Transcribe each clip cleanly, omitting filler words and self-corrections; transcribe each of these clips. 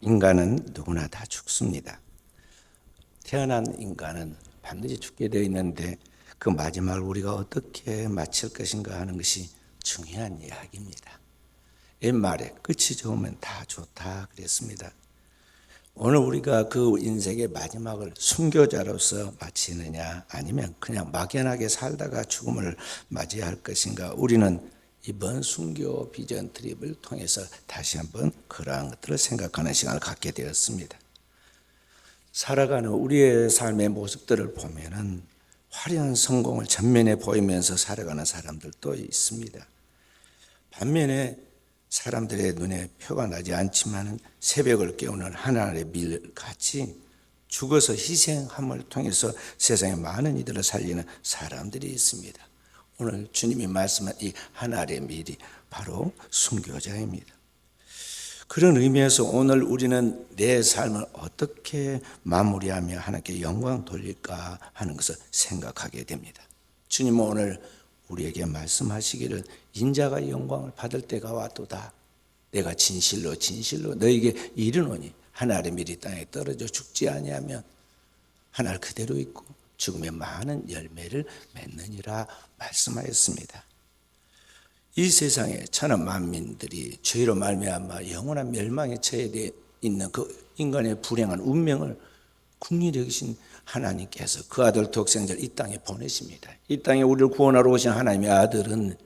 인간은 누구나 다 죽습니다. 태어난 인간은 반드시 죽게 되어 있는데 그 마지막을 우리가 어떻게 마칠 것인가 하는 것이 중요한 이야기입니다. 옛말에 끝이 좋으면 다 좋다 그랬습니다. 오늘 우리가 그 인생의 마지막을 순교자로서 마치느냐 아니면 그냥 막연하게 살다가 죽음을 맞이할 것인가, 우리는 이번 순교 비전 트립을 통해서 다시 한번 그러한 것들을 생각하는 시간을 갖게 되었습니다. 살아가는 우리의 삶의 모습들을 보면은 화려한 성공을 전면에 보이면서 살아가는 사람들도 있습니다. 반면에 사람들의 눈에 표가 나지 않지만 새벽을 깨우는 하나님의 밀같이 죽어서 희생함을 통해서 세상의 많은 이들을 살리는 사람들이 있습니다. 오늘 주님이 말씀한 이 하나님의 밀이 바로 순교자입니다. 그런 의미에서 오늘 우리는 내 삶을 어떻게 마무리하며 하나님께 영광 돌릴까 하는 것을 생각하게 됩니다. 주님은 오늘 우리에게 말씀하시기를 인자가 영광을 받을 때가 왔도다. 내가 진실로 너에게 이르노니 하나님의 밀이 땅에 떨어져 죽지 아니하면 하늘 그대로 있고 죽음의 많은 열매를 맺느니라 말씀하였습니다. 이 세상에 천하 만민들이 죄로 말미암아 영원한 멸망에 처해 있는 그 인간의 불행한 운명을 긍휼히 여기신 하나님께서 그 아들 독생자를 이 땅에 보내십니다. 이 땅에 우리를 구원하러 오신 하나님의 아들은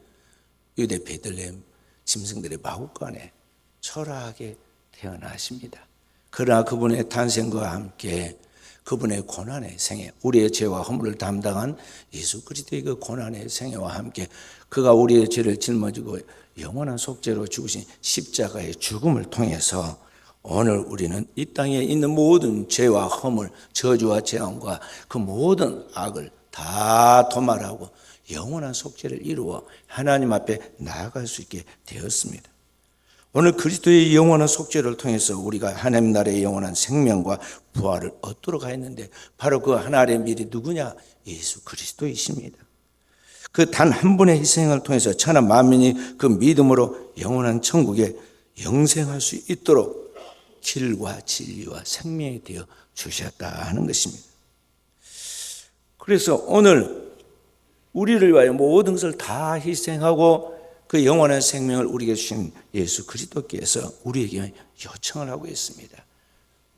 유대 베들레헴 짐승들의 마구간에 초라하게 태어나십니다. 그러나 그분의 탄생과 함께 그분의 고난의 생애, 우리의 죄와 허물을 담당한 예수 그리스도의 그 고난의 생애와 함께 그가 우리의 죄를 짊어지고 영원한 속죄로 죽으신 십자가의 죽음을 통해서 오늘 우리는 이 땅에 있는 모든 죄와 허물, 저주와 재앙과 그 모든 악을 다 도말하고 영원한 속죄를 이루어 하나님 앞에 나아갈 수 있게 되었습니다. 오늘 그리스도의 영원한 속죄를 통해서 우리가 하나님 나라의 영원한 생명과 부활을 얻도록 하였는데 바로 그 하나님의 밀이 누구냐? 예수 그리스도이십니다. 그 단 한 분의 희생을 통해서 천하 만민이 그 믿음으로 영원한 천국에 영생할 수 있도록 길과 진리와 생명이 되어 주셨다 하는 것입니다. 그래서 오늘 우리를 위하여 모든 것을 다 희생하고 그 영원한 생명을 우리에게 주신 예수 그리스도께서 우리에게 요청을 하고 있습니다.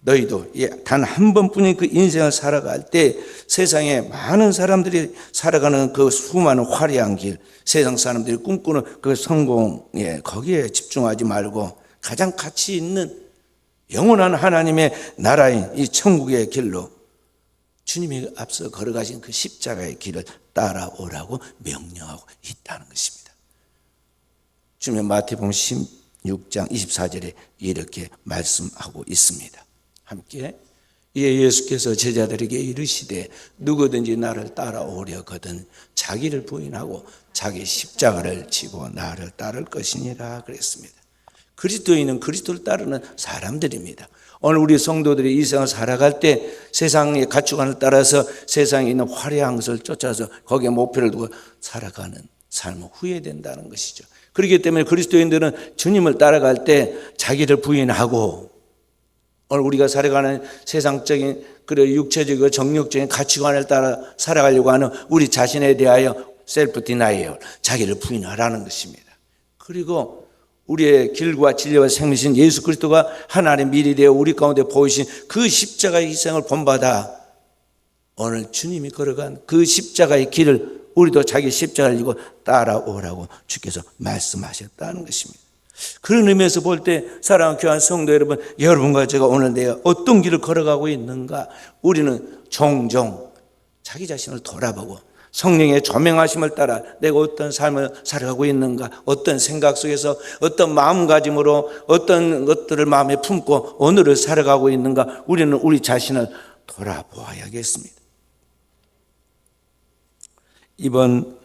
너희도 단 한 번뿐인 그 인생을 살아갈 때 세상에 많은 사람들이 살아가는 그 수많은 화려한 길, 세상 사람들이 꿈꾸는 그 성공에 거기에 집중하지 말고 가장 가치 있는 영원한 하나님의 나라인 이 천국의 길로 주님이 앞서 걸어가신 그 십자가의 길을 따라오라고 명령하고 있다는 것입니다. 주님 마태복음 16장 24절에 이렇게 말씀하고 있습니다. 함께 예수께서 제자들에게 이르시되 누구든지 나를 따라오려거든 자기를 부인하고 자기 십자가를 지고 나를 따를 것이니라 그랬습니다. 그리스도인은 그리스도를 따르는 사람들입니다. 오늘 우리 성도들이 이 세상을 살아갈 때 세상의 가치관을 따라서 세상에 있는 화려한 것을 쫓아서 거기에 목표를 두고 살아가는 삶은 후회된다는 것이죠. 그렇기 때문에 그리스도인들은 주님을 따라갈 때 자기를 부인하고 오늘 우리가 살아가는 세상적인 그리고 육체적이고 정욕적인 가치관을 따라 살아가려고 하는 우리 자신에 대하여 셀프 디나이얼, 자기를 부인하라는 것입니다. 그리고 우리의 길과 진리와 생명이신 예수 그리스도가 하나님의 밀이 되어 우리 가운데 보이신 그 십자가의 희생을 본받아 오늘 주님이 걸어간 그 십자가의 길을 우리도 자기 십자가를 지고 따라오라고 주께서 말씀하셨다는 것입니다. 그런 의미에서 볼 때 사랑하는 교회 성도 여러분, 여러분과 제가 오늘 내가 어떤 길을 걸어가고 있는가, 우리는 종종 자기 자신을 돌아보고 성령의 조명하심을 따라 내가 어떤 삶을 살아가고 있는가, 어떤 생각 속에서 어떤 마음가짐으로 어떤 것들을 마음에 품고 오늘을 살아가고 있는가, 우리는 우리 자신을 돌아보아야겠습니다. 이번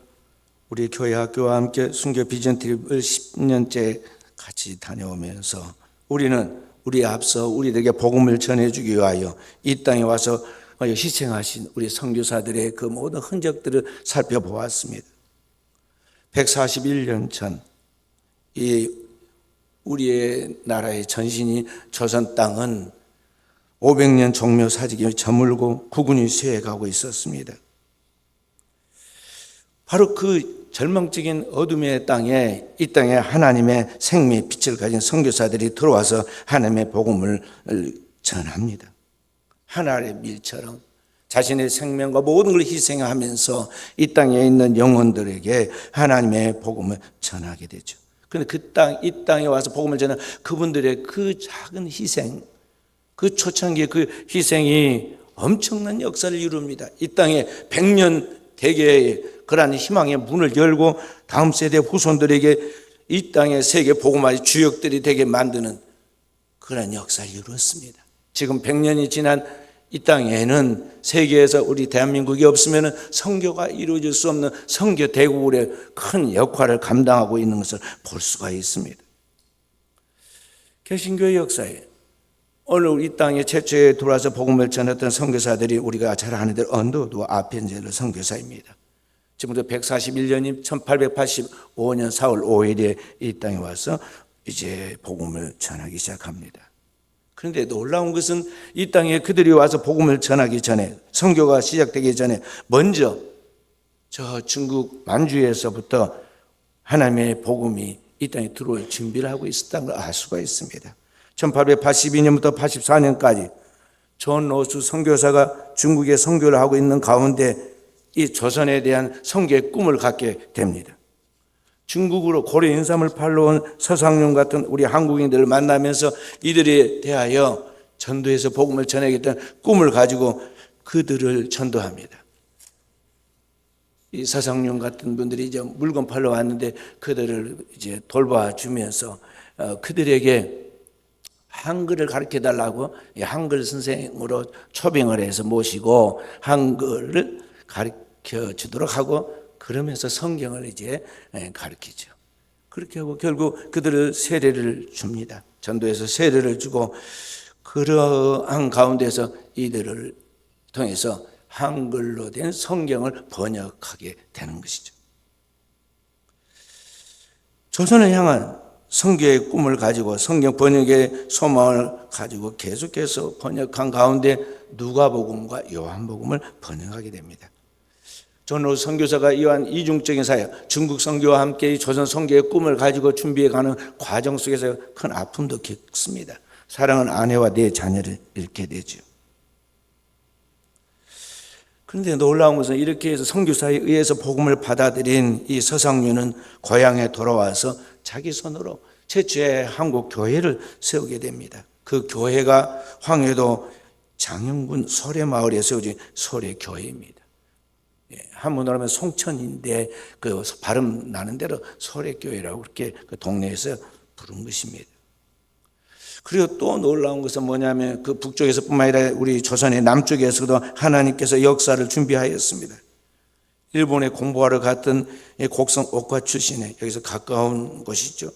우리 교회 학교와 함께 순교 비전 트립을 10년째 같이 다녀오면서 우리는 우리 앞서 우리에게 복음을 전해주기 위하여 이 땅에 와서 희생하신 우리 선교사들의 그 모든 흔적들을 살펴보았습니다. 141년 전 이 우리의 나라의 전신이 조선 땅은 500년 종묘 사직이 저물고 국운이 쇠해가고 있었습니다. 바로 그 절망적인 어둠의 땅에, 이 땅에 하나님의 생명의 빛을 가진 선교사들이 들어와서 하나님의 복음을 전합니다. 하나의 밀처럼 자신의 생명과 모든 걸 희생하면서 이 땅에 있는 영혼들에게 하나님의 복음을 전하게 되죠. 그런데 이 땅에 와서 복음을 전한 그분들의 그 작은 희생, 그 초창기의 그 희생이 엄청난 역사를 이룹니다. 이 땅에 100년 대계의 그러한 희망의 문을 열고 다음 세대 후손들에게 이 땅의 세계 복음화의 주역들이 되게 만드는 그런 역사를 이루었습니다. 지금 100년이 지난 이 땅에는 세계에서 우리 대한민국이 없으면 선교가 이루어질 수 없는 선교 대국의 큰 역할을 감당하고 있는 것을 볼 수가 있습니다. 개신교의 역사에 오늘 이 땅에 최초에 들어와서 복음을 전했던 선교사들이 우리가 잘 아는 대로 언더우드 아펜젤러 선교사입니다. 지금부터 141년이 1885년 4월 5일에 이 땅에 와서 이제 복음을 전하기 시작합니다. 그런데 놀라운 것은 이 땅에 그들이 와서 복음을 전하기 전에, 선교가 시작되기 전에 먼저 저 중국 만주에서부터 하나님의 복음이 이 땅에 들어올 준비를 하고 있었다는 걸 알 수가 있습니다. 1882년부터 84년까지 존 로스 선교사가 중국에 선교를 하고 있는 가운데 이 조선에 대한 선교의 꿈을 갖게 됩니다. 중국으로 고려 인삼을 팔러 온 서상용 같은 우리 한국인들을 만나면서 이들에 대하여 전도해서 복음을 전하겠다는 꿈을 가지고 그들을 전도합니다. 이 서상용 같은 분들이 이제 물건 팔러 왔는데 그들을 이제 돌봐주면서 그들에게 한글을 가르쳐 달라고 한글 선생으로 초빙을 해서 모시고 한글을 가르쳐 주도록 하고 그러면서 성경을 이제 가르치죠. 그렇게 하고 결국 그들을 세례를 줍니다. 전도해서 세례를 주고 그러한 가운데서 이들을 통해서 한글로 된 성경을 번역하게 되는 것이죠. 조선을 향한 선교의 꿈을 가지고 성경 번역의 소망을 가지고 계속해서 번역한 가운데 누가복음과 요한복음을 번역하게 됩니다. 존 로스 선교사가 이러한 이중적인 사역, 중국 선교와 함께 조선 선교의 꿈을 가지고 준비해가는 과정 속에서 큰 아픔도 겪습니다. 사랑하는 아내와 네 자녀를 잃게 되죠. 그런데 놀라운 것은 이렇게 해서 선교사에 의해서 복음을 받아들인 이 서상류는 고향에 돌아와서 자기 손으로 최초의 한국 교회를 세우게 됩니다. 그 교회가 황해도 장영군 소래마을에 세워진 소래교회입니다. 한문으로 하면 송천인데 그 발음 나는 대로 소래교회라고 그렇게 그 동네에서 부른 것입니다. 그리고 또 놀라운 것은 뭐냐면 그 북쪽에서뿐만 아니라 우리 조선의 남쪽에서도 하나님께서 역사를 준비하였습니다. 일본에 공부하러 갔던 곡성 옥화 출신의 여기서 가까운 곳이죠.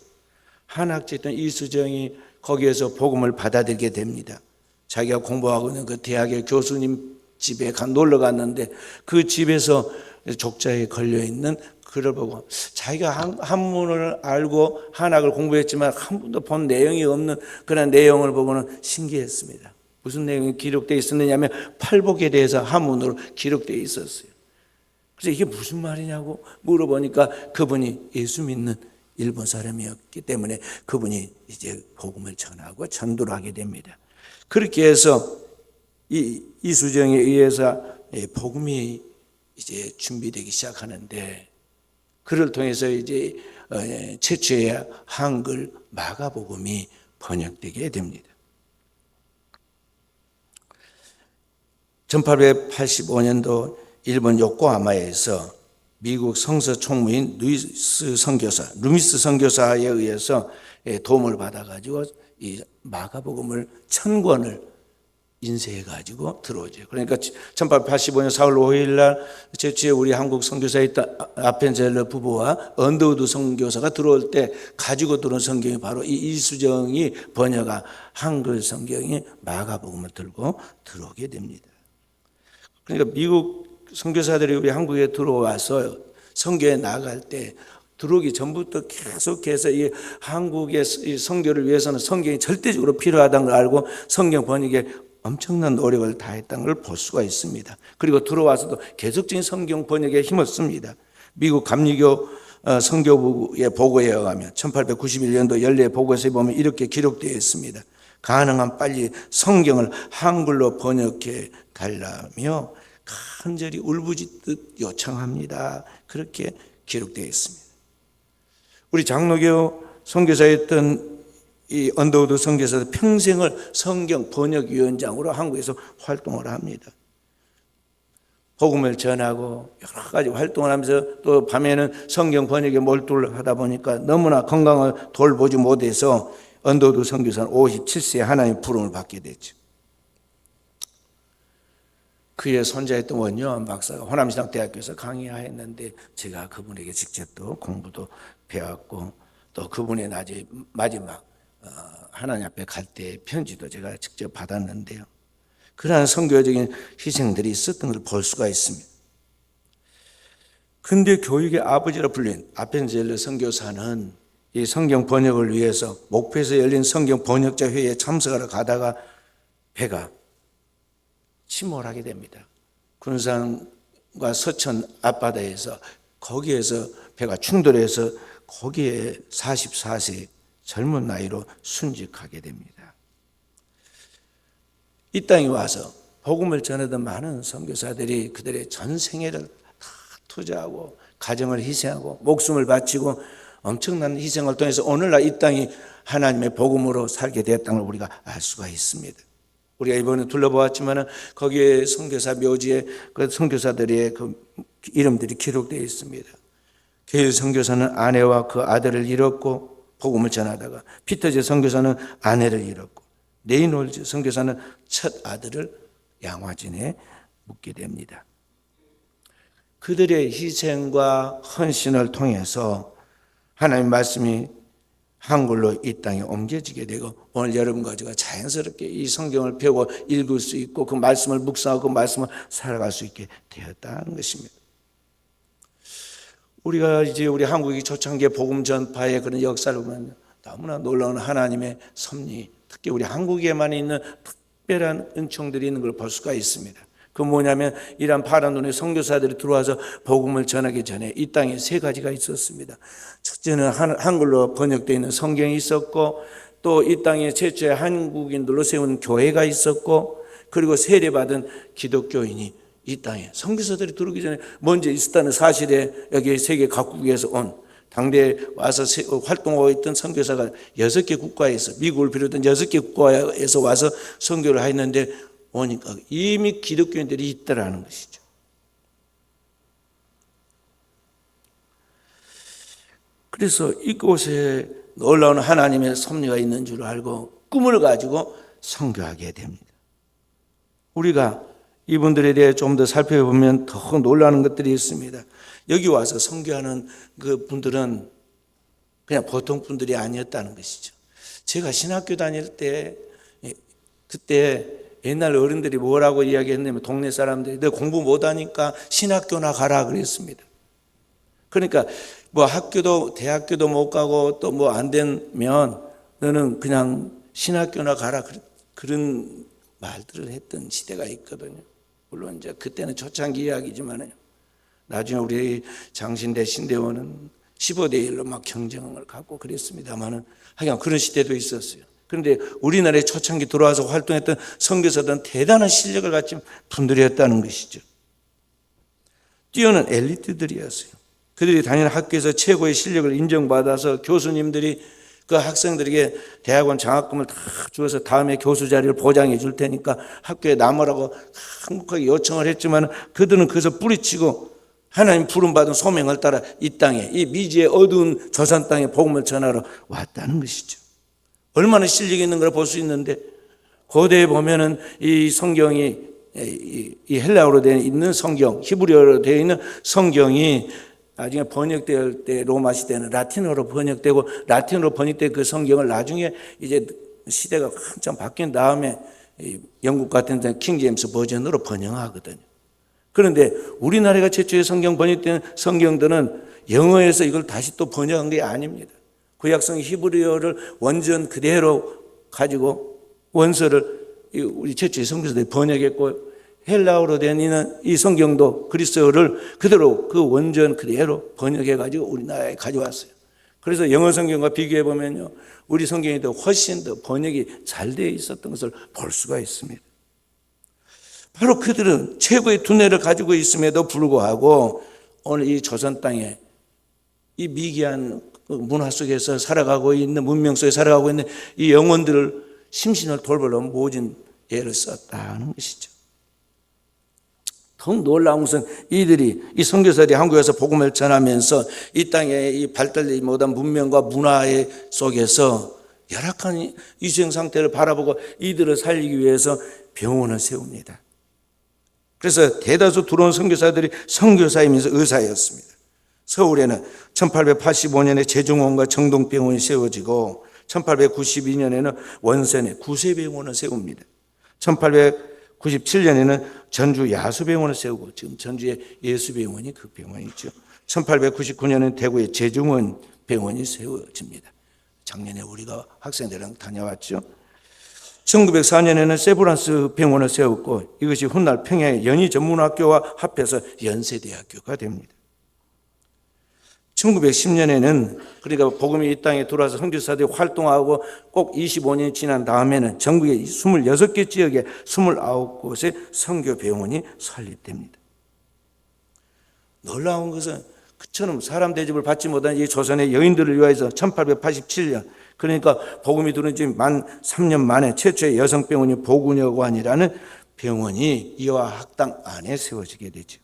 한학제였던 이수정이 거기에서 복음을 받아들이게 됩니다. 자기가 공부하고 있는 그 대학의 교수님 집에 놀러 갔는데 그 집에서 족자에 걸려있는 글을 보고 자기가 한문을 알고 한학을 공부했지만 한 번도 본 내용이 없는 그런 내용을 보고는 신기했습니다. 무슨 내용이 기록되어 있었느냐면 팔복에 대해서 한문으로 기록되어 있었어요. 그래서 이게 무슨 말이냐고 물어보니까 그분이 예수 믿는 일본 사람이었기 때문에 그분이 이제 복음을 전하고 전도를 하게 됩니다. 그렇게 해서 이 이수정에 의해서 복음이 이제 준비되기 시작하는데 그를 통해서 이제 최초의 한글 마가복음이 번역되게 됩니다. 1885년도 일본 요코하마에서 미국 성서 총무인 루미스 선교사에 의해서 도움을 받아가지고 이 마가복음을 1000권을 인쇄해가지고 들어오죠. 그러니까 1885년 4월 5일 날 최초에 우리 한국 선교사에 있던 아펜젤러 부부와 언더우드 선교사가 들어올 때 가지고 들어온 성경이 바로 이 이수정이 번역한 한글 성경이 마가복음을 들고 들어오게 됩니다. 그러니까 미국 선교사들이 우리 한국에 들어와서 선교에 나갈 때 들어오기 전부터 계속해서 이 한국의 이 선교를 위해서는 성경이 절대적으로 필요하다는 걸 알고 성경 번역에 엄청난 노력을 다했다는 걸 볼 수가 있습니다. 그리고 들어와서도 계속적인 성경 번역에 힘을 씁니다. 미국 감리교 선교부의 보고에 의하면 1891년도 연례 보고서에 보면 이렇게 기록되어 있습니다. 가능한 빨리 성경을 한글로 번역해 달라며 간절히 울부짖듯 요청합니다. 그렇게 기록되어 있습니다. 우리 장로교 선교사였던 이 언더우드 선교사도 평생을 성경 번역위원장으로 한국에서 활동을 합니다. 복음을 전하고 여러 가지 활동을 하면서 또 밤에는 성경 번역에 몰두를 하다 보니까 너무나 건강을 돌보지 못해서 언더우드 선교사는 57세에 하나님의 부름을 받게 됐죠. 그의 손자였던 원요한 박사가 호남신학대학교에서 강의하였는데 제가 그분에게 직접 또 공부도 배웠고 또 그분의 마지막 하나님 앞에 갈 때 편지도 제가 직접 받았는데요. 그러한 선교적인 희생들이 있었던 걸 볼 수가 있습니다. 근데 교육의 아버지라 불린 아펜젤러 선교사는 이 성경 번역을 위해서 목포에서 열린 성경 번역자 회의에 참석하러 가다가 배가 침몰하게 됩니다. 군산과 서천 앞바다에서 거기에서 배가 충돌해서 거기에 44세 젊은 나이로 순직하게 됩니다. 이 땅에 와서 복음을 전하던 많은 선교사들이 그들의 전 생애를 다 투자하고 가정을 희생하고 목숨을 바치고 엄청난 희생을 통해서 오늘날 이 땅이 하나님의 복음으로 살게 되었다는 걸 우리가 알 수가 있습니다. 우리가 이번에 둘러보았지만 거기에 선교사 묘지에 그 선교사들의 그 이름들이 기록되어 있습니다. 게일 선교사는 아내와 그 아들을 잃었고 복음을 전하다가 피터제 선교사는 아내를 잃었고 레이놀즈 선교사는 첫 아들을 양화진에 묻게 됩니다. 그들의 희생과 헌신을 통해서 하나님의 말씀이 한글로 이 땅에 옮겨지게 되고 오늘 여러분과 제가 자연스럽게 이 성경을 펴고 읽을 수 있고 그 말씀을 묵상하고 그 말씀을 살아갈 수 있게 되었다는 것입니다. 우리가 이제 우리 한국이 초창기의 복음 전파의 그런 역사를 보면 너무나 놀라운 하나님의 섭리, 특히 우리 한국에만 있는 특별한 은총들이 있는 걸 볼 수가 있습니다. 그 뭐냐면 이란 파란 눈의 선교사들이 들어와서 복음을 전하기 전에 이 땅에 세 가지가 있었습니다. 첫째는 한글로 번역되어 있는 성경이 있었고 또 이 땅에 최초의 한국인들로 세운 교회가 있었고 그리고 세례받은 기독교인이 이 땅에 선교사들이 들어오기 전에 먼저 있었다는 사실에 여기 세계 각국에서 온 당대에 와서 활동하고 있던 선교사가 6개 국가에서 미국을 비롯한 6개 국가에서 와서 선교를 했는데 오니까 이미 기독교인들이 있다라는 것이죠. 그래서 이곳에 놀라운 하나님의 섭리가 있는 줄 알고 꿈을 가지고 선교하게 됩니다. 우리가 이분들에 대해 좀 더 살펴보면 더 놀라는 것들이 있습니다. 여기 와서 선교하는 그 분들은 그냥 보통 분들이 아니었다는 것이죠. 제가 신학교 다닐 때 그때 옛날 어른들이 뭐라고 이야기했냐면 동네 사람들이 너 공부 못하니까 신학교나 가라 그랬습니다. 그러니까 뭐 학교도 대학교도 못 가고 또 뭐 안 되면 너는 그냥 신학교나 가라 그런 말들을 했던 시대가 있거든요. 물론 이제 그때는 초창기 이야기지만요. 나중에 우리 장신대 신대원은 15대 1로 막 경쟁을 갖고 그랬습니다만은 하여간 그런 시대도 있었어요. 그런데 우리나라에 초창기 들어와서 활동했던 선교사들은 대단한 실력을 가진 분들이었다는 것이죠. 뛰어난 엘리트들이었어요. 그들이 다니는 학교에서 최고의 실력을 인정받아서 교수님들이 그 학생들에게 대학원 장학금을 다 주어서 다음에 교수 자리를 보장해 줄 테니까 학교에 남으라고 한국하게 요청을 했지만 그들은 그것을 뿌리치고 하나님 부름받은 소명을 따라 이 땅에 이 미지의 어두운 조선 땅에 복음을 전하러 왔다는 것이죠. 얼마나 실력이 있는 걸 볼 수 있는데 고대에 보면은 이 성경이 이 헬라어로 되어 있는 성경, 히브리어로 되어 있는 성경이 나중에 번역될 때 로마 시대는 라틴어로 번역되고 라틴어로 번역된 그 성경을 나중에 이제 시대가 한참 바뀐 다음에 영국 같은 데는 킹 제임스 버전으로 번역하거든요. 그런데 우리나라가 최초의 성경 번역된 성경들은 영어에서 이걸 다시 또 번역한 게 아닙니다. 구약성 히브리어를 원전 그대로 가지고 원서를 우리 최초의 선교사들이 번역했고, 헬라어로 된 이 성경도 그리스어를 그대로 그 원전 그대로 번역해 가지고 우리나라에 가져왔어요. 그래서 영어 성경과 비교해 보면요, 우리 성경이 더 훨씬 더 번역이 잘 되어 있었던 것을 볼 수가 있습니다. 바로 그들은 최고의 두뇌를 가지고 있음에도 불구하고 오늘 이 조선 땅에 이 미개한 문화 속에서 살아가고 있는, 문명 속에 살아가고 있는 이 영혼들을 심신을 돌보려 모진 애를 썼다는 것이죠. 더욱 놀라운 것은 이 선교사들이 한국에서 복음을 전하면서 이 땅의 이 발달되지 못한 문명과 문화의 속에서 열악한 위생 상태를 바라보고 이들을 살리기 위해서 병원을 세웁니다. 그래서 대다수 들어온 선교사들이 선교사이면서 의사였습니다. 서울에는 1885년에 제중원과 정동병원이 세워지고 1892년에는 원산에 구세병원을 세웁니다. 1897년에는 전주 야수병원을 세우고 지금 전주의 예수병원이 그 병원이죠. 1899년에는 대구의 제중원 병원이 세워집니다. 작년에 우리가 학생들이랑 다녀왔죠. 1904년에는 세브란스 병원을 세웠고 이것이 훗날 평양의 연희전문학교와 합해서 연세대학교가 됩니다. 1910년에는 그러니까 복음이 이 땅에 들어와서 선교사들이 활동하고 꼭 25년이 지난 다음에는 전국의 26개 지역에 29곳의 선교병원이 설립됩니다. 놀라운 것은 그처럼 사람 대접을 받지 못한 이 조선의 여인들을 위하여서 1887년, 그러니까 복음이 들어온 지 만 3년 만에 최초의 여성병원이 보군여관이라는 병원이 이화 학당 안에 세워지게 되죠.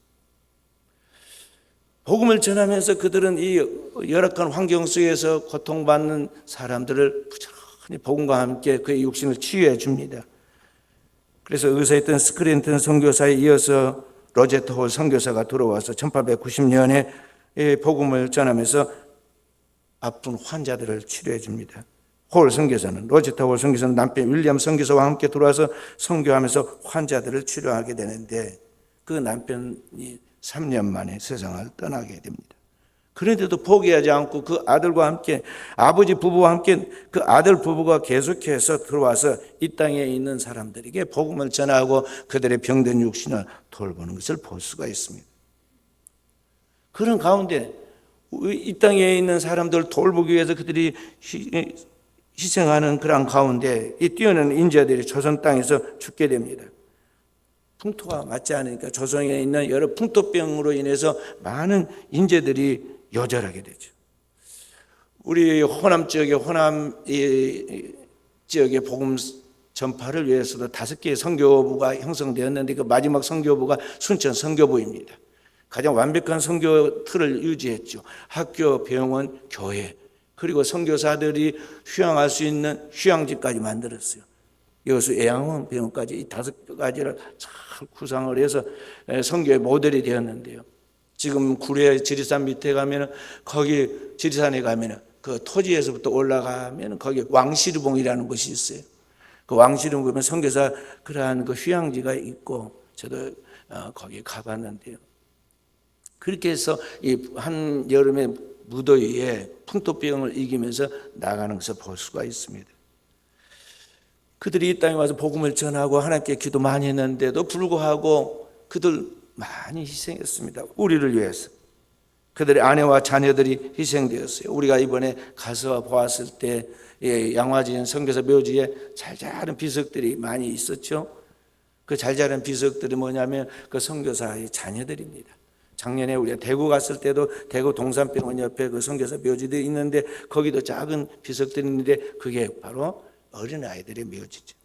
복음을 전하면서 그들은 이 열악한 환경 속에서 고통받는 사람들을 부지런히 복음과 함께 그의 육신을 치유해 줍니다. 그래서 의사였던 스크린턴 선교사에 이어서 로제트 홀 선교사가 들어와서 1890년에 복음을 전하면서 아픈 환자들을 치료해 줍니다. 로제트 홀 선교사는 남편 윌리엄 선교사와 함께 들어와서 선교하면서 환자들을 치료하게 되는데 그 남편이 3년 만에 세상을 떠나게 됩니다. 그런데도 포기하지 않고 그 아들과 함께, 아버지 부부와 함께 그 아들 부부가 계속해서 들어와서 이 땅에 있는 사람들에게 복음을 전하고 그들의 병든 육신을 돌보는 것을 볼 수가 있습니다. 그런 가운데 이 땅에 있는 사람들을 돌보기 위해서 그들이 희생하는 그런 가운데 이 뛰어난 인자들이 조선 땅에서 죽게 됩니다. 풍토가 맞지 않으니까 조선에 있는 여러 풍토병으로 인해서 많은 인재들이 요절하게 되죠. 우리 호남 지역의 복음 전파를 위해서도 5개의 선교부가 형성되었는데 그 마지막 선교부가 순천 선교부입니다. 가장 완벽한 선교 틀을 유지했죠. 학교, 병원, 교회, 그리고 선교사들이 휴양할 수 있는 휴양지까지 만들었어요. 여수 애양원 병원까지 이 5가지를 잘 구상을 해서 선교의 모델이 되었는데요. 지금 구례 지리산 밑에 가면은 거기 지리산에 가면은 그 토지에서부터 올라가면 거기 왕시르봉이라는 곳이 있어요. 그 왕시르봉 보면 선교사 그러한 그 휴양지가 있고 저도 거기 가봤는데요. 그렇게 해서 이 한 여름의 무더위에 풍토병을 이기면서 나가는 것을 볼 수가 있습니다. 그들이 이 땅에 와서 복음을 전하고 하나님께 기도 많이 했는데도 불구하고 그들 많이 희생했습니다. 우리를 위해서. 그들의 아내와 자녀들이 희생되었어요. 우리가 이번에 가서 보았을 때 양화진 선교사 묘지에 잘 자란 비석들이 많이 있었죠. 그 잘 자란 비석들이 뭐냐면 그 선교사의 자녀들입니다. 작년에 우리가 대구 갔을 때도 대구 동산병원 옆에 그 선교사 묘지들이 있는데 거기도 작은 비석들이 있는데 그게 바로 어린아이들의 묘지죠.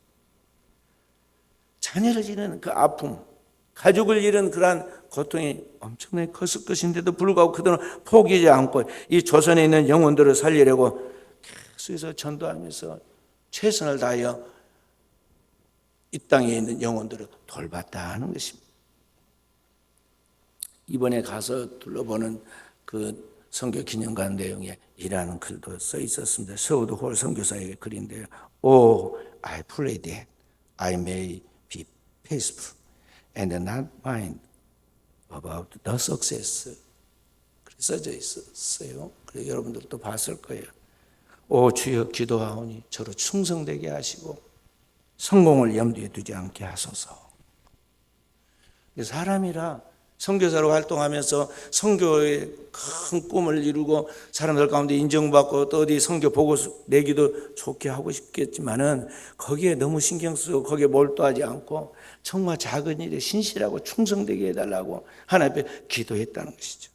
자녀를 잃은 그 아픔, 가족을 잃은 그러한 고통이 엄청나게 컸을 것인데도 불구하고 그들은 포기하지 않고 이 조선에 있는 영혼들을 살리려고 계속해서 전도하면서 최선을 다하여 이 땅에 있는 영혼들을 돌봤다 하는 것입니다. 이번에 가서 둘러보는 그 선교 기념관 내용에 이라는 글도 써 있었습니다. 서우드 홀 선교사의 글인데요. Oh, I pray that I may be peaceful and not mind about the success. 써져 있었어요. 그래서 여러분들도 봤을 거예요. 오 주여 기도하오니 저로 충성되게 하시고 성공을 염두에 두지 않게 하소서. 사람이라 선교사로 활동하면서 선교의 큰 꿈을 이루고 사람들 가운데 인정받고 또 어디 선교 보고 내기도 좋게 하고 싶겠지만은 거기에 너무 신경 쓰고 거기에 몰두하지 않고 정말 작은 일에 신실하고 충성되게 해달라고 하나님 앞에 기도했다는 것이죠.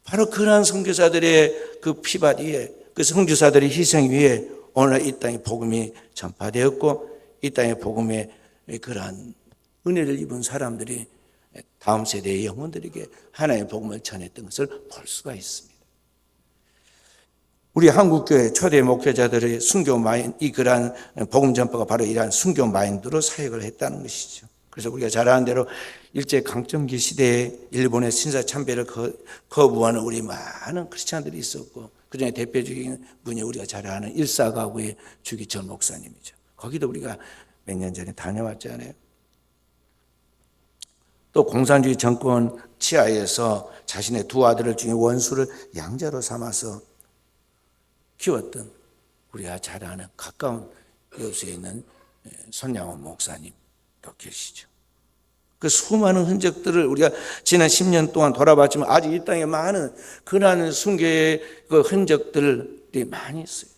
바로 그러한 선교사들의 그 피밭 위에 그 선교사들의 희생 위에 오늘 이 땅에 복음이 전파되었고 이 땅에 복음의 그러한 은혜를 입은 사람들이 다음 세대의 영혼들에게 하나님의 복음을 전했던 것을 볼 수가 있습니다. 우리 한국교회 초대 목회자들의 순교 마인드, 이 그러한 복음 전파가 바로 이러한 순교 마인드로 사역을 했다는 것이죠. 그래서 우리가 잘 아는 대로 일제 강점기 시대에 일본의 신사 참배를 거부하는 우리 많은 크리스찬들이 있었고 그중에 대표적인 분이 우리가 잘 아는 일사가구의 주기철 목사님이죠. 거기도 우리가 몇 년 전에 다녀왔잖아요. 또 공산주의 정권 치하에서 자신의 두 아들을 중에 원수를 양자로 삼아서 키웠던 우리가 잘 아는 가까운 여수에 있는 손양원 목사님 또 계시죠. 그 수많은 흔적들을 우리가 지난 10년 동안 돌아봤지만 아직 이 땅에 많은 그러한 순교의 그 흔적들이 많이 있어요.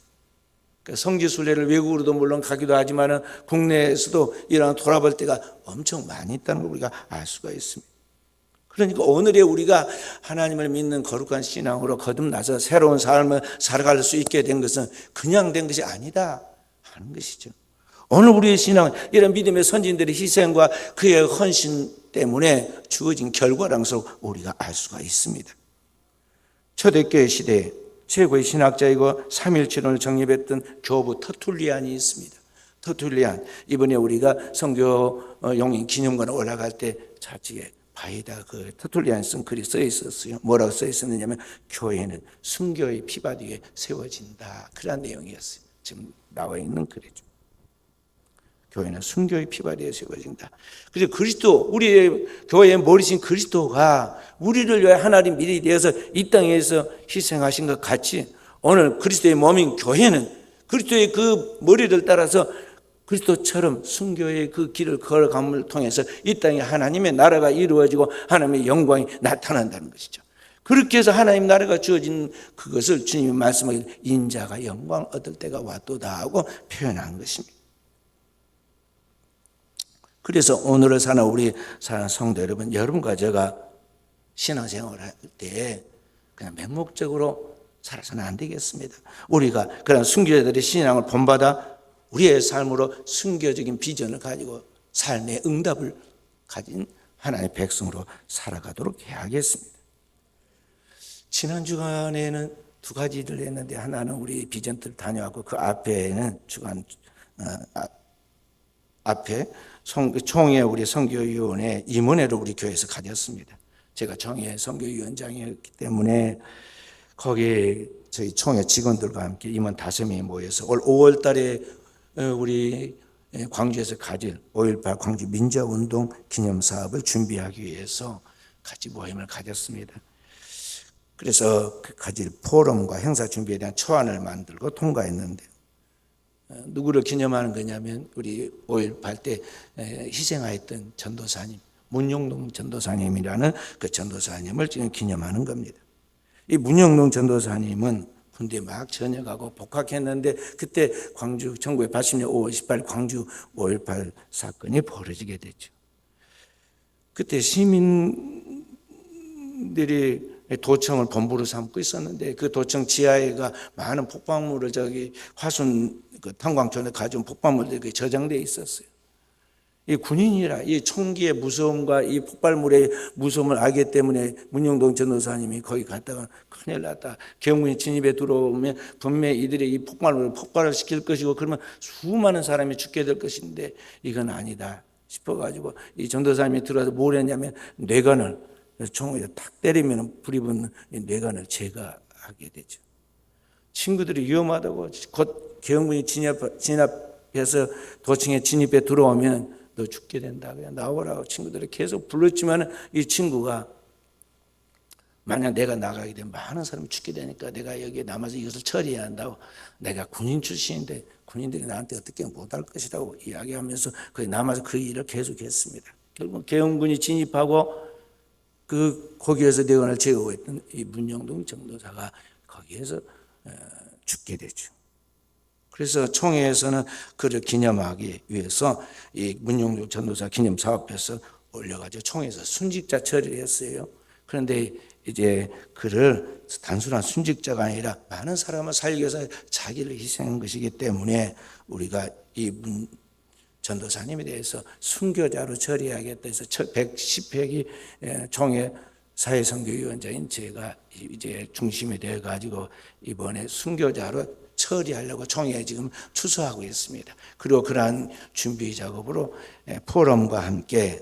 그러니까 성지순례를 외국으로도 물론 가기도 하지만 국내에서도 이런 돌아볼 때가 엄청 많이 있다는 걸 우리가 알 수가 있습니다. 그러니까 오늘의 우리가 하나님을 믿는 거룩한 신앙으로 거듭나서 새로운 삶을 살아갈 수 있게 된 것은 그냥 된 것이 아니다 하는 것이죠. 오늘 우리의 신앙은 이런 믿음의 선진들의 희생과 그의 헌신 때문에 주어진 결과라는 것을 우리가 알 수가 있습니다. 초대교회 시대에 최고의 신학자이고 삼일체론을 정립했던 교부 터툴리안이 있습니다. 터툴리안, 이번에 우리가 선교 용인 기념관에 올라갈 때 좌측에 바에다 그 터툴리안 쓴 글이 써 있었어요. 뭐라고 써 있었느냐면 교회는 순교의 피밭 위에 세워진다. 그런 내용이었어요. 지금 나와 있는 글이죠. 교회는 순교의 피밭 위에 세워진다. 그래서 그리스도, 우리의 교회의 머리신 그리스도가 우리를 위해 하나님 미리 되어서 이 땅에서 희생하신 것 같이 오늘 그리스도의 몸인 교회는 그리스도의 그 머리를 따라서 그리스도처럼 순교의 그 길을 걸어감을 통해서 이 땅에 하나님의 나라가 이루어지고 하나님의 영광이 나타난다는 것이죠. 그렇게 해서 하나님 나라가 주어진 그것을 주님이 말씀하신 인자가 영광 얻을 때가 왔도다 하고 표현한 것입니다. 그래서 오늘을 사는 우리 사는 성도 여러분, 여러분과 제가 신앙생활을 할 때 그냥 맹목적으로 살아서는 안 되겠습니다. 우리가 그런 순교자들의 신앙을 본받아 우리의 삶으로 순교적인 비전을 가지고 삶의 응답을 가진 하나님의 백성으로 살아가도록 해야겠습니다. 지난 주간에는 두 가지를 했는데 하나는 우리 비전들 다녀왔고 그 앞에는 주간 앞에 총회 우리 선교위원회 임원회를 우리 교회에서 가졌습니다. 제가 총회 선교위원장이었기 때문에 거기에 저희 총회 직원들과 함께 임원 5명이 모여서 올 5월 달에 우리 광주에서 가질 5.18 광주 민주운동 기념사업을 준비하기 위해서 같이 모임을 가졌습니다. 그래서 그 가질 포럼과 행사 준비에 대한 초안을 만들고 통과했는데 누구를 기념하는 거냐면 우리 5.18 때 희생하였던 전도사님, 문용동 전도사님이라는 그 전도사님을 지금 기념하는 겁니다. 이 문용동 전도사님은 군대 막 전역하고 복학했는데 그때 광주 1980년 5월 18일 광주 5.18 사건이 벌어지게 됐죠. 그때 시민들이 도청을 본부로 삼고 있었는데 그 도청 지하에가 많은 폭발물을 화순 그 탄광촌에 가져온 폭발물들이 저장되어 있었어요. 이 군인이라 이 총기의 무서움과 이 폭발물의 무서움을 알기 때문에 문용동 전도사님이 거기 갔다가 큰일 났다. 경군이 진입에 들어오면 분명히 이들이 이 폭발물을 폭발을 시킬 것이고 그러면 수많은 사람이 죽게 될 것인데 이건 아니다 싶어가지고 이 전도사님이 들어와서 뭘 했냐면 뇌관을 총으로 탁 때리면 불이 붙는 뇌관을 제거하게 되죠. 친구들이 위험하다고 곧 계엄군이 진압해서 도청에 진입해 들어오면 너 죽게 된다. 그냥 나오라고 친구들이 계속 불렀지만 이 친구가 만약 내가 나가게 되면 많은 사람이 죽게 되니까 내가 여기에 남아서 이것을 처리해야 한다고. 내가 군인 출신인데 군인들이 나한테 어떻게 못할 것이라고 이야기하면서 거기 남아서 그 일을 계속했습니다. 결국 계엄군이 진입하고 거기에서 대원을 제거하고 있던 이 문영동 전도사가 거기에서 죽게 되죠. 그래서 총회에서는 그를 기념하기 위해서 이 문영동 전도사 기념 사업에서 올려가지고 총회에서 순직자 처리를 했어요. 그런데 이제 그를 단순한 순직자가 아니라 많은 사람을 살기 위해서 자기를 희생한 것이기 때문에 우리가 이 전도사님에 대해서 순교자로 처리하겠다 해서 110회기 총회 사회선교위원장인 제가 이제 중심이 되어 가지고 이번에 순교자로 처리하려고 총회에 지금 추수하고 있습니다. 그리고 그러한 준비 작업으로 포럼과 함께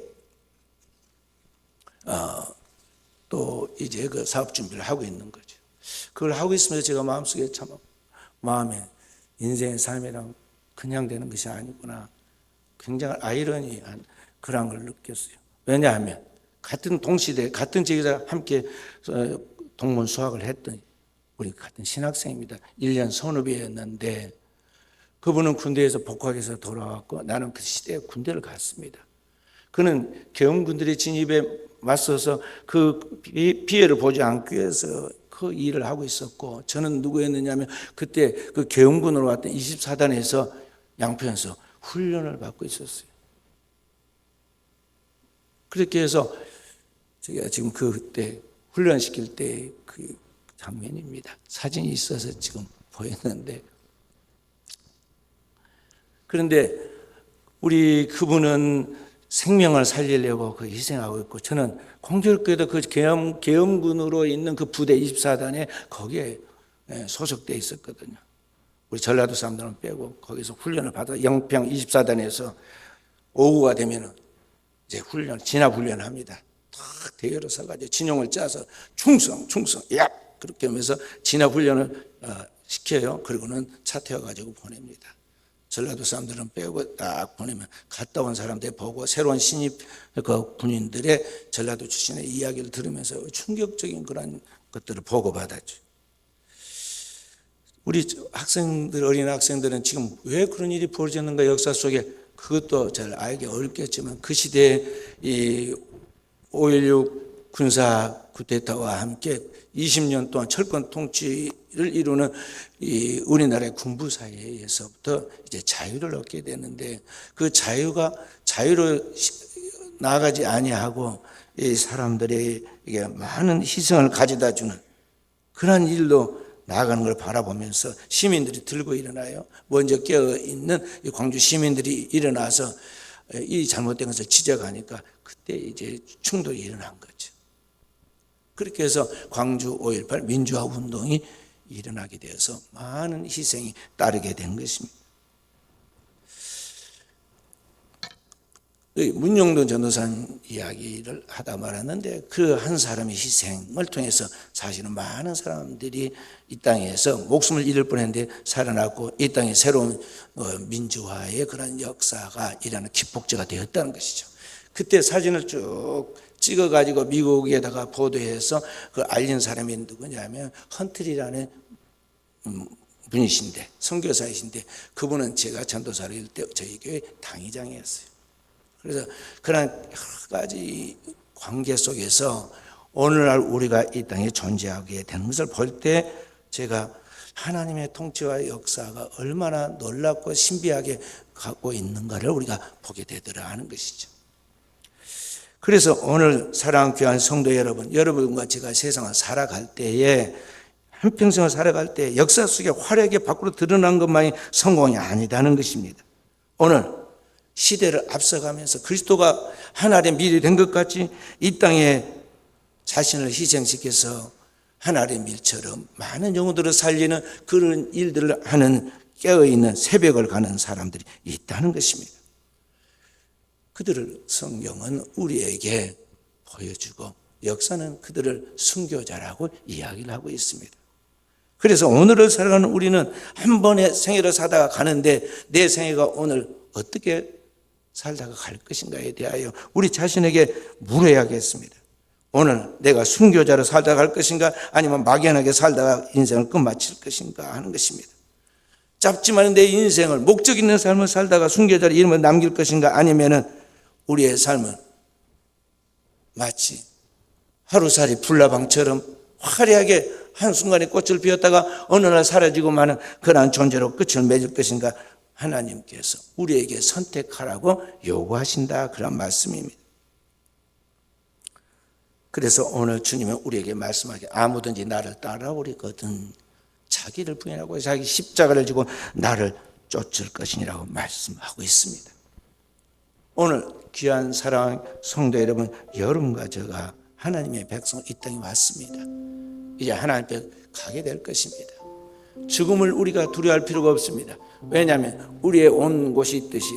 또 이제 그 사업 준비를 하고 있는 거죠. 그걸 하고 있으면서 제가 마음속에 참 마음에 인생의 삶이란 그냥 되는 것이 아니구나. 굉장히 아이러니한 그런 걸 느꼈어요. 왜냐하면 같은 동시대 같은 지역에서 함께 동문 수학을 했던 우리 같은 신학생입니다. 1년 선후배였는데 그분은 군대에서 복학해서 돌아왔고 나는 그 시대에 군대를 갔습니다. 그는 계엄군들의 진입에 맞서서 그 피해를 보지 않기 위해서 그 일을 하고 있었고 저는 누구였느냐면 그때 그 계엄군으로 왔던 24단에서 양평에서 훈련을 받고 있었어요. 그렇게 해서 제가 지금 그때 훈련시킬 때 그 장면입니다. 사진이 있어서 지금 보였는데 그런데 우리 그분은 생명을 살리려고 그 희생하고 있고 저는 공교롭게도 그 계엄군으로 있는 그 부대 24단에 거기에 소속돼 있었거든요. 우리 전라도 사람들은 빼고 거기서 훈련을 받아 영평 24단에서 오후가 되면 이제 진압 훈련을 합니다. 탁 대열을 서가지고 진용을 짜서 충성, 야 그렇게 하면서 진압 훈련을 시켜요. 그리고는 차 태워가지고 보냅니다. 전라도 사람들은 빼고 딱 보내면 갔다 온 사람들 보고 새로운 신입 그 군인들의 전라도 출신의 이야기를 들으면서 충격적인 그런 것들을 보고받았죠. 우리 학생들, 어린 학생들은 지금 왜 그런 일이 벌어졌는가 역사 속에 그것도 잘 알기 어렵겠지만 그 시대에 이 5.16 군사 쿠데타와 함께 20년 동안 철권 통치를 이루는 이 우리나라의 군부 사회에서부터 이제 자유를 얻게 되는데 그 자유로 나아가지 아니하고 이 사람들이 이게 많은 희생을 가져다 주는 그런 일로 나아가는 걸 바라보면서 시민들이 들고 일어나요. 먼저 깨어있는 광주 시민들이 일어나서 이 잘못된 것을 지적하니까 그때 이제 충돌이 일어난 거죠. 그렇게 해서 광주 5.18 민주화 운동이 일어나게 되어서 많은 희생이 따르게 된 것입니다. 문영동 전도사님 이야기를 하다 말았는데 그 한 사람의 희생을 통해서 사실은 많은 사람들이 이 땅에서 목숨을 잃을 뻔했는데 살아났고 이 땅에 새로운 민주화의 그런 역사가 일어나는 기폭제가 되었다는 것이죠. 그때 사진을 쭉 찍어가지고 미국에다가 보도해서 그 알린 사람이 누구냐면 헌트리라는 분이신데 선교사이신데 그분은 제가 전도사를 일 때 저희 교회 당의장이었어요. 그래서 그런 여러 가지 관계 속에서 오늘날 우리가 이 땅에 존재하게 되는 것을 볼 때 제가 하나님의 통치와 역사가 얼마나 놀랍고 신비하게 갖고 있는가를 우리가 보게 되더라 하는 것이죠. 그래서 오늘 사랑하는 귀한 성도 여러분, 여러분과 제가 세상을 살아갈 때에 한평생을 살아갈 때 역사 속에 화려하게 밖으로 드러난 것만이 성공이 아니다는 것입니다. 오늘 시대를 앞서가면서 그리스도가 하나님의 밀이 된 것 같이 이 땅에 자신을 희생시켜서 하나님의 밀처럼 많은 영혼들을 살리는 그런 일들을 하는 깨어있는 새벽을 가는 사람들이 있다는 것입니다. 그들을 성경은 우리에게 보여주고 역사는 그들을 순교자라고 이야기를 하고 있습니다. 그래서 오늘을 살아가는 우리는 한 번의 생애를 사다가 가는데 내 생애가 오늘 어떻게 살다가 갈 것인가에 대하여 우리 자신에게 물어야겠습니다. 오늘 내가 순교자로 살다가 갈 것인가, 아니면 막연하게 살다가 인생을 끝마칠 것인가 하는 것입니다. 짧지만 내 인생을 목적 있는 삶을 살다가 순교자로 이름을 남길 것인가, 아니면은 우리의 삶은 마치 하루살이 불나방처럼 화려하게 한순간에 꽃을 피웠다가 어느 날 사라지고 마는 그러한 존재로 끝을 맺을 것인가, 하나님께서 우리에게 선택하라고 요구하신다, 그런 말씀입니다. 그래서 오늘 주님은 우리에게 말씀하기를 아무든지 나를 따라오리거든 자기를 부인하고 자기 십자가를 지고 나를 쫓을 것이라고 말씀하고 있습니다. 오늘 귀한 사랑 성도 여러분, 여러분과 제가 하나님의 백성 이 땅에 왔습니다. 이제 하나님 앞에 가게 될 것입니다. 죽음을 우리가 두려워할 필요가 없습니다. 왜냐하면 우리의 온 곳이 있듯이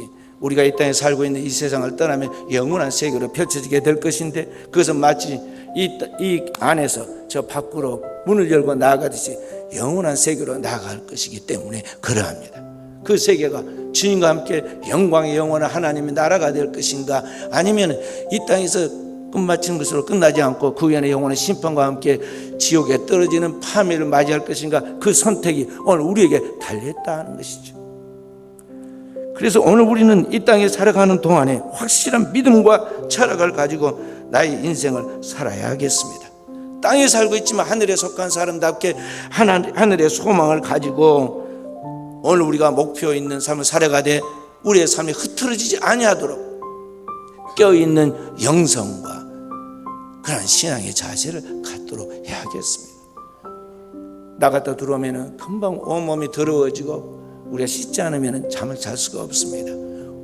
우리가 이 땅에 살고 있는 이 세상을 떠나면 영원한 세계로 펼쳐지게 될 것인데, 그것은 마치 이 안에서 저 밖으로 문을 열고 나아가듯이 영원한 세계로 나아갈 것이기 때문에 그러합니다. 그 세계가 주님과 함께 영광의 영원한 하나님의 나라가 될 것인가, 아니면 이 땅에서 끝마치는 것으로 끝나지 않고 그 위안의 영원한 심판과 함께 지옥에 떨어지는 파멸을 맞이할 것인가, 그 선택이 오늘 우리에게 달려있다는 것이죠. 그래서 오늘 우리는 이 땅에 살아가는 동안에 확실한 믿음과 철학을 가지고 나의 인생을 살아야 하겠습니다. 땅에 살고 있지만 하늘에 속한 사람답게 하늘의 소망을 가지고 오늘 우리가 목표 있는 삶을 살아가되 우리의 삶이 흐트러지지 아니하도록 껴있는 영성과 그런 신앙의 자세를 갖도록 해야겠습니다. 나갔다 들어오면 금방 온몸이 더러워지고 우리가 씻지 않으면 잠을 잘 수가 없습니다.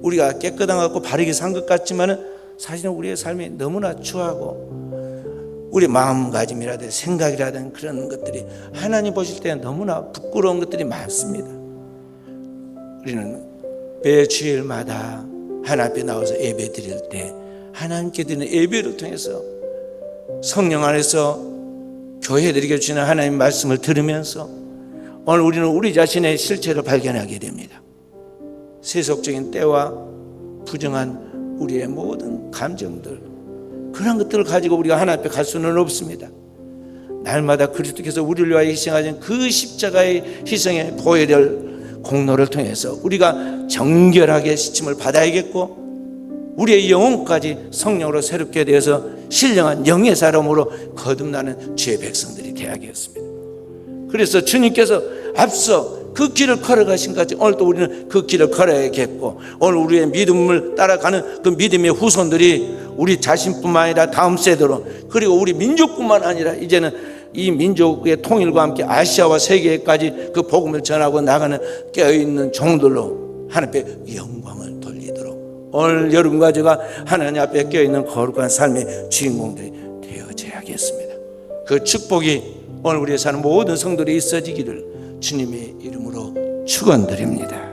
우리가 깨끗하고 바르게 산 것 같지만 사실은 우리의 삶이 너무나 추하고 우리 마음가짐이라든 생각이라든 그런 것들이 하나님 보실 때 너무나 부끄러운 것들이 많습니다. 우리는 매 주일마다 하나님 앞에 나와서 예배 드릴 때 하나님께 드리는 예배를 통해서 성령 안에서 교회들에게 주시는 하나님 말씀을 들으면서 오늘 우리는 우리 자신의 실체를 발견하게 됩니다. 세속적인 때와 부정한 우리의 모든 감정들, 그런 것들을 가지고 우리가 하나님 앞에 갈 수는 없습니다. 날마다 그리스도께서 우리를 위하여 희생하신 그 십자가의 희생의 보혈의 공로를 통해서 우리가 정결하게 씻임을 받아야겠고, 우리의 영혼까지 성령으로 새롭게 되어서 신령한 영의 사람으로 거듭나는 주의 백성들이 되어야겠습니다. 그래서 주님께서 앞서 그 길을 걸어가신 것 같이 오늘도 우리는 그 길을 걸어야겠고, 오늘 우리의 믿음을 따라가는 그 믿음의 후손들이 우리 자신뿐만 아니라 다음 세대로, 그리고 우리 민족뿐만 아니라 이제는 이 민족의 통일과 함께 아시아와 세계까지 그 복음을 전하고 나가는 깨어있는 종들로 하나님 앞에 영광을 돌리도록 오늘 여러분과 제가 하나님 앞에 깨어있는 거룩한 삶의 주인공들이 되어져야겠습니다. 그 축복이 오늘 우리의 사는 모든 성도들이 있어지기를 주님의 이름으로 축원드립니다.